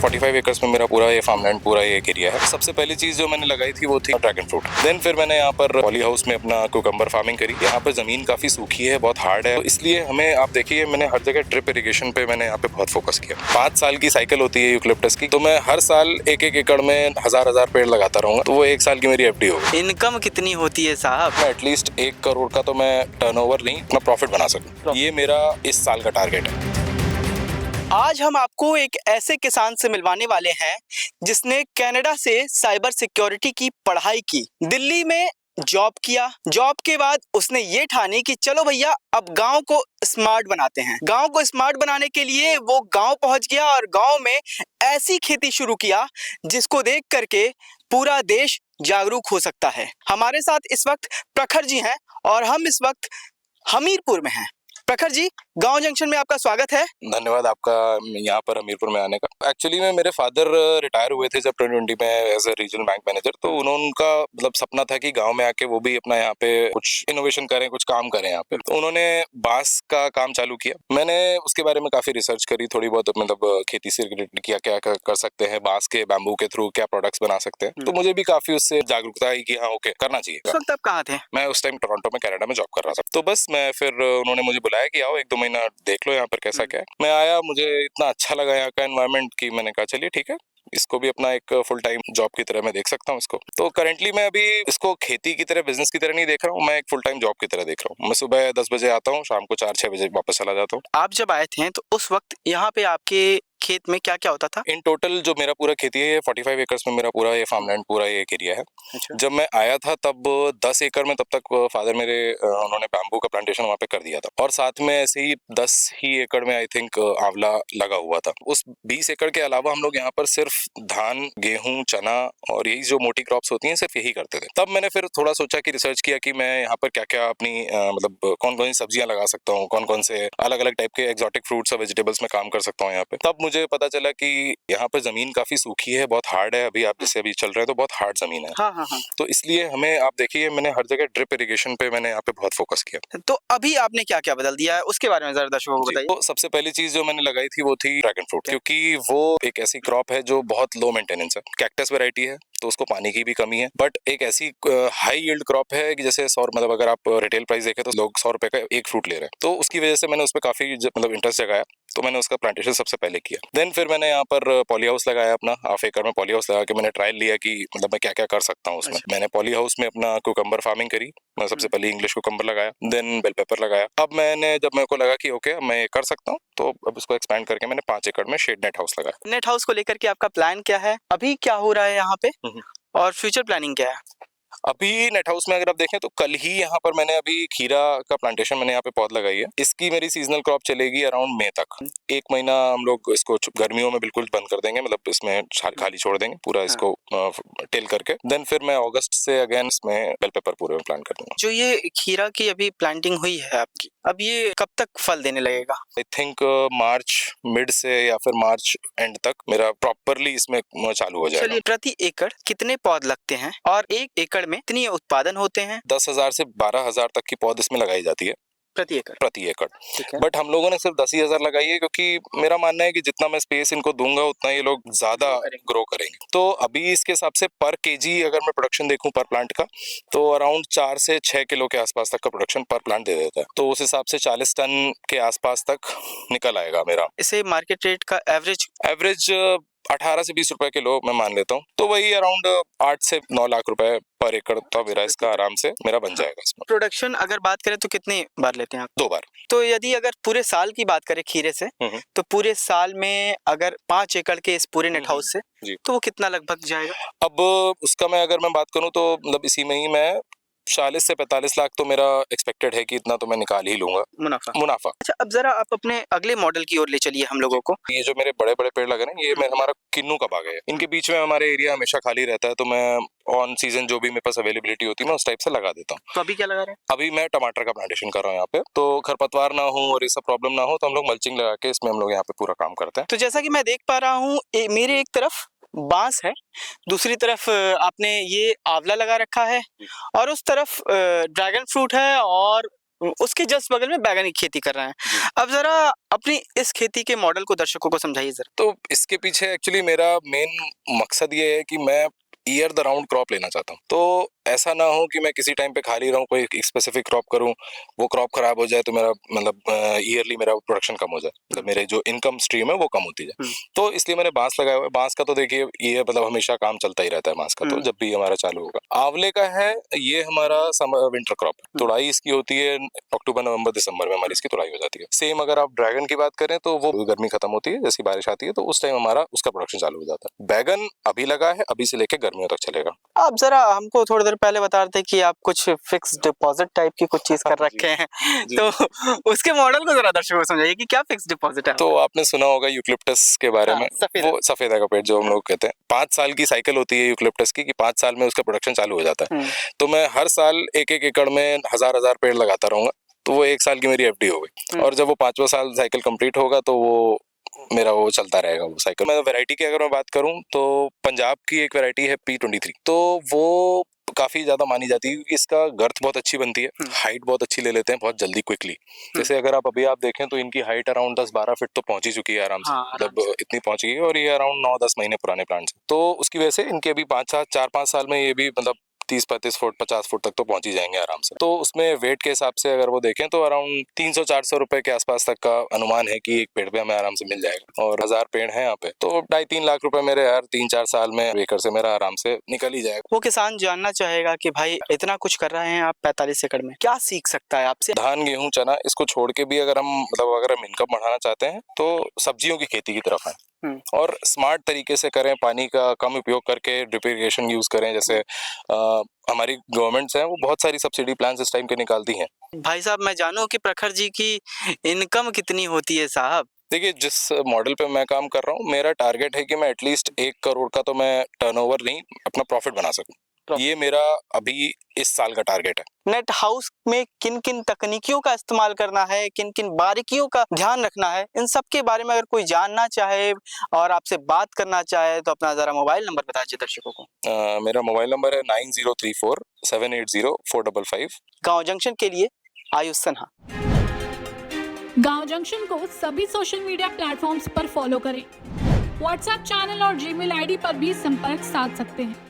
45 acres में मेरा पूरा ये फार्मलैंड पूरा ये एरिया है। सबसे पहली चीज जो मैंने लगाई थी वो थी ड्रैगन फ्रूट। देन फिर मैंने यहाँ पर पॉली हाउस में अपना कुकम्बर फार्मिंग करी। यहाँ पर जमीन काफी सूखी है, बहुत हार्ड है, तो इसलिए हमें आप देखिए मैंने हर जगह ड्रिप इरिगेशन पे मैंने यहाँ पे बहुत फोकस किया। 5 साल की साइकिल होती है यूकलिप्टस की, तो मैं हर साल एक एकड़ में हजार पेड़ लगाता रहूंगा, तो वो 1 साल की मेरी एफडी होगी। इनकम कितनी होती है साहब? मैं एटलीस्ट 1 करोड़ का तो मैं टर्नओवर नहीं, अपना प्रॉफिट बना सकूं। ये मेरा इस साल का टारगेट है। आज हम आपको एक ऐसे किसान से मिलवाने वाले हैं जिसने कनाडा से साइबर सिक्योरिटी की पढ़ाई की, दिल्ली में जॉब किया। जॉब के बाद उसने ये ठानी कि चलो भैया अब गांव को स्मार्ट बनाते हैं। गांव को स्मार्ट बनाने के लिए वो गांव पहुंच गया और गांव में ऐसी खेती शुरू किया जिसको देख करके पूरा देश जागरूक हो सकता है। हमारे साथ इस वक्त प्रखर जी हैं और हम इस वक्त हमीरपुर में हैं। प्रखर जी, गांव जंक्शन में आपका स्वागत है। धन्यवाद आपका यहाँ पर हमीरपुर में आने का। एक्चुअली में मेरे फादर रिटायर हुए थे जब 2020 में as a regional bank manager, तो उनका मतलब सपना था कि गांव में आके वो भी अपना यहाँ पे कुछ इनोवेशन करें, कुछ काम करें यहाँ पे। तो उन्होंने बांस का काम चालू किया। मैंने उसके बारे में काफी रिसर्च करी, थोड़ी बहुत मतलब खेती से रिलेटेड किया, क्या कर सकते हैं बांस के, बैम्बू के थ्रू क्या प्रोडक्ट्स बना सकते हैं। तो मुझे भी काफी उससे जागरूकता आई कि हाँ ओके करना चाहिए। उस वक्त आप कहाँ थे? मैं उस टाइम टोरंटो में कनाडा में जॉब कर रहा था। तो बस मैं फिर उन्होंने मुझे बुलाया कि आओ 1-2 महीना देख लो यहाँ पर कैसा क्या है। मैं आया, मुझे इतना अच्छा लगा यहाँ का एनवायरनमेंट कि मैंने कहा चलिए ठीक है, इसको भी अपना एक फुल टाइम जॉब की तरह मैं देख सकता हूँ इसको। तो करंटली मैं अभी इसको खेती की तरह, बिजनेस की तरह नहीं देख रहा हूँ, मैं एक फुल टाइम जॉब की तरह देख रहा हूँ। मैं सुबह 10 बजे आता हूँ, शाम को 4-6 बजे वापस चला जाता हूँ। आप जब आए थे तो उस वक्त यहाँ पे आपके खेत में क्या क्या होता था? इन टोटल जो मेरा पूरा खेती है 45 एकर्स में मेरा पूरा ये फार्मलैंड पूरा ये एरिया है। अच्छा। जब मैं आया था तब 10 एकड़ में, तब तक फादर मेरे उन्होंने बैम्बू का प्लांटेशन वहाँ पे कर दिया था, और साथ में ऐसे ही 10 ही एकड़ में आई थिंक आंवला लगा हुआ था। उस 20 एकड़ के अलावा हम लोग यहाँ पर सिर्फ धान, गेहूं, चना और यही जो मोटी क्रॉप्स होती हैं सिर्फ यही करते थे। तब मैंने फिर थोड़ा सोचा कि रिसर्च किया कि मैं यहाँ पर क्या क्या अपनी मतलब कौन कौन सी सब्जियां लगा सकता हूँ, कौन कौन से अलग अलग टाइप के एक्सोटिक फ्रूट्स और वेजिटेबल्स में काम कर सकता हूँ यहाँ पे। तब मुझे पता चला कि यहाँ पर जमीन काफी सूखी है, बहुत हार्ड है। अभी आप जैसे अभी चल रहे हैं तो बहुत हार्ड जमीन है। हाँ हाँ हाँ। तो इसलिए हमें, आप देखिए मैंने हर जगह ड्रिप इरिगेशन पे मैंने यहाँ पे बहुत फोकस किया। तो अभी आपने क्या क्या बदल दिया है उसके बारे में जरा दर्शकों को बताइए। तो सबसे पहली चीज जो मैंने लगाई थी वो थी ड्रैगन फ्रूट, क्योंकि वो एक ऐसी क्रॉप है जो बहुत लो मेंटेनेंस है। कैक्टस वैरायटी है तो उसको पानी की भी कमी है, बट एक ऐसी हाई यील्ड क्रॉप है कि जैसे 100, मतलब अगर आप रिटेल प्राइस देखें तो लोग 100 रुपए का एक फ्रूट ले रहे हैं। तो उसकी वजह से मैंने उस पर काफी मतलब इंटरेस्ट जगाया, तो मैंने उसका प्लांटेशन सबसे पहले किया। देन फिर मैंने यहाँ पर पॉली हाउस लगाया अपना, हाफ एकड़ में पॉली हाउस लगा के मैंने ट्रायल लिया कि मतलब मैं क्या क्या कर सकता हूँ उसमें। मैंने पॉली हाउस में अपना कुकम्बर फार्मिंग करी। मैं सबसे पहले इंग्लिश कुकम्बर लगाया, देन बेल पेपर लगाया। अब मैंने, जब मेरे को लगा कि ओके मैं ये कर सकता हूँ, तो अब इसको एक्सपैंड करके मैंने 5 एकड़ में शेड नेट हाउस लगाया। नेट हाउस को लेकर के आपका प्लान क्या है? अभी क्या हो रहा है यहाँ पे और फ्यूचर प्लानिंग क्या है? अभी नेट हाउस में अगर आप देखें तो कल ही यहाँ पर मैंने अभी खीरा का प्लांटेशन मैंने यहाँ पे पौध लगाई है। इसकी मेरी सीजनल क्रॉप चलेगी अराउंड मई तक। 1 महीना हम लोग इसको गर्मियों में बिल्कुल बंद कर देंगे, मतलब इसमें खाली छोड़ देंगे पूरा इसको टिल करके। देन फिर मैं अगस्त से अगेन इसमें बेल पेपर पूरे में प्लांट कर दूंगा। जो ये खीरा की अभी प्लांटिंग हुई है आपकी, अब ये कब तक फल देने लगेगा? आई थिंक मार्च मिड से या फिर मार्च एंड तक मेरा प्रॉपरली इसमें चालू हो जाएगा। चलिए, प्रति एकड़ कितने पौध लगते हैं और 1 एकड़ में कितनी उत्पादन होते हैं? 10,000 से 12,000 तक की पौध इसमें लगाई जाती है प्रति एकड़। बट हम लोगों ने सिर्फ 10,000 लगाई है, क्योंकि मेरा मानना है कि जितना मैं स्पेस इनको दूंगा उतना ये लोग ज्यादा ग्रो करेंगे। तो अभी इसके हिसाब से पर केजी अगर मैं प्रोडक्शन देखूं पर प्लांट का, तो अराउंड 4 से 6 किलो के आसपास तक का प्रोडक्शन पर प्लांट दे देता है। तो उस हिसाब से 40 टन के आसपास तक निकल आएगा मेरा। इसे मार्केट रेट का एवरेज 18 से 20 रुपए किलो मैं मान लेता हूँ, तो वही अराउंड 8 से 9 लाख रुपए पर एकड़ तो मेरा इसका आराम से मेरा बन जाएगा। इसमें प्रोडक्शन अगर बात करें तो कितनी बार लेते हैं आप? 2 बार। तो यदि अगर पूरे साल की बात करें खीरे से, तो पूरे साल में अगर 5 एकड़ के इस पूरे नेट हाउस से, तो वो कितना लगभग जाएगा? अब उसका मैं अगर मैं बात करूं तो मतलब इसी में ही मैं 40 से 45 लाख तो मेरा एक्सपेक्टेड है कि इतना तो मैं निकाल ही लूंगा मुनाफा। अच्छा, अब जरा आप अपने अगले मॉडल की ओर ले चलिए हम लोगों को। ये जो मेरे बड़े बड़े पेड़ लगे ना, ये हमारा किन्नू का बाग है। इनके बीच में हमारे एरिया हमेशा खाली रहता है, तो मैं ऑन सीजन जो भी मेरे पास अवेलेबिलिटी होती है मैं उस टाइप से लगा देता हूँ। तो अभी क्या लगा रहे हैं? अभी मैं टमाटर का प्लांटेशन कर रहा हूँ यहाँ पे, तो खरपतवार ना हो और ये सब प्रॉब्लम ना हो, तो हम लोग मल्चिंग लगा के इसमें हम लोग यहाँ पे पूरा काम करते हैं। तो जैसा कि मैं देख पा रहा हूँ, मेरे एक तरफ बांस है, दूसरी तरफ आपने ये आंवला लगा रखा है, और उस तरफ ड्रैगन फ्रूट है, और उसके जस्ट बगल में बैगन की खेती कर रहे हैं। अब जरा अपनी इस खेती के मॉडल को दर्शकों को समझाइए जरा। तो इसके पीछे एक्चुअली मेरा मेन मकसद ये है कि मैं ईयर द राउंड क्रॉप लेना चाहता हूँ। तो ऐसा ना हो कि मैं किसी टाइम पे खाली रहूँ, कोई स्पेसिफिक क्रॉप करूँ, वो क्रॉप खराब हो जाए तो मेरा मतलब ईयरली मेरा प्रोडक्शन कम हो जाए, मतलब मेरे जो इनकम स्ट्रीम है वो कम होती जाए। तो इसलिए मैंने बांस लगाया हुआ है। बांस का तो देखिए ये मतलब हमेशा काम चलता ही रहता है बांस का, तो जब भी हमारा चालू होगा। आंवले का है, ये हमारा समर विंटर क्रॉप है। तुड़ाई इसकी होती है अक्टूबर नवंबर दिसंबर में, हमारी इसकी तुड़ाई हो जाती है। सेम अगर आप ड्रैगन की बात करें तो वो गर्मी खत्म होती है, जैसी बारिश आती है तो उस टाइम हमारा उसका प्रोडक्शन चालू हो जाता है। बैगन अभी लगा है, अभी से लेकर गर्मियों तक चलेगा। आप जरा हमको थोड़ी देर पहले बता रहे थे कि आप कुछ फिक्स डिपॉजिट टाइप की कुछ चीज कर रखे हैं, तो उसके मॉडल को जरा दर्शकों को समझाइए कि क्या फिक्स डिपॉजिट है। तो आपने सुना होगा यूकलिप्टस के बारे में, वो सफेदा का पेड़ जो हम लोग कहते हैं। 5 साल की साइकिल होती है यूकलिप्टस की, कि 5 साल में उसका प्रोडक्शन चालू हो जाता है। तो मैं हर साल 1-1 एकड़ में 1000-1000 पेड़ लगाता रहूंगा, तो वो 1 साल की मेरी एफडी हो गई। और जब वो 5वां साल साइकिल कंप्लीट होगा तो वो मेरा वो चलता रहेगा वो साइकिल। मैं वैरायटी की अगर मैं बात करूं तो पंजाब की एक वैरायटी है P23, तो वो काफी ज्यादा मानी जाती है क्योंकि इसका गर्थ बहुत अच्छी बनती है, हाइट बहुत अच्छी ले लेते हैं बहुत जल्दी क्विकली। जैसे अगर आप अभी आप देखें तो इनकी हाइट अराउंड 10-12 फीट तो पहुंच ही चुकी है आराम से, मतलब इतनी पहुंच गई है। और ये अराउंड 9-10 महीने पुराने प्लांट्स, तो उसकी वजह से इनके अभी 4-5 साल में ये भी मतलब 30-35 फुट 50 फुट तक तो पहुंच ही जाएंगे आराम से। तो उसमें वेट के हिसाब से अगर वो देखें तो अराउंड 300-400 रुपए के आसपास तक का अनुमान है कि एक पेड़ पे हमें आराम से मिल जाएगा। और 1000 पेड़ हैं यहाँ पे, तो 2.5-3 लाख रुपए मेरे हर 3-4 साल में एकड़ से मेरा आराम से निकल ही जाएगा। वो किसान जानना चाहेगा कि भाई इतना कुछ कर रहे हैं आप 45 एकड़ में, क्या सीख सकता है आपसे? धान गेहूं चना इसको छोड़ के भी अगर हम मतलब अगर हम इनकम बढ़ाना चाहते हैं तो सब्जियों की खेती की तरफ आए और स्मार्ट तरीके से करें, पानी का कम उपयोग करके ड्रिप इरिगेशन यूज करें। जैसे हमारी गवर्नमेंट्स हैं वो बहुत सारी सब्सिडी प्लान्स इस टाइम के निकालती हैं। भाई साहब मैं जानूं कि प्रखर जी की इनकम कितनी होती है साहब? देखिए जिस मॉडल पे मैं काम कर रहा हूँ, मेरा टारगेट है कि मैं एटलीस्ट 1 करोड़ का तो मैं टर्नओवर नहीं अपना प्रॉफिट बना सकूं। ये मेरा अभी इस साल का टारगेट है। नेट हाउस में किन किन तकनीकियों का इस्तेमाल करना है, किन किन बारीकियों का ध्यान रखना है, इन सब के बारे में अगर कोई जानना चाहे और आपसे बात करना चाहे तो अपना जरा मोबाइल नंबर बता दीजिए दर्शकों को। मेरा मोबाइल नंबर है 9034-780-455। गांव जंक्शन के लिए आयुष सिन्हा। गांव जंक्शन को सभी सोशल मीडिया प्लेटफॉर्म्स पर फॉलो करें। व्हाट्सएप चैनल और जीमेल आईडी पर भी संपर्क साध सकते हैं।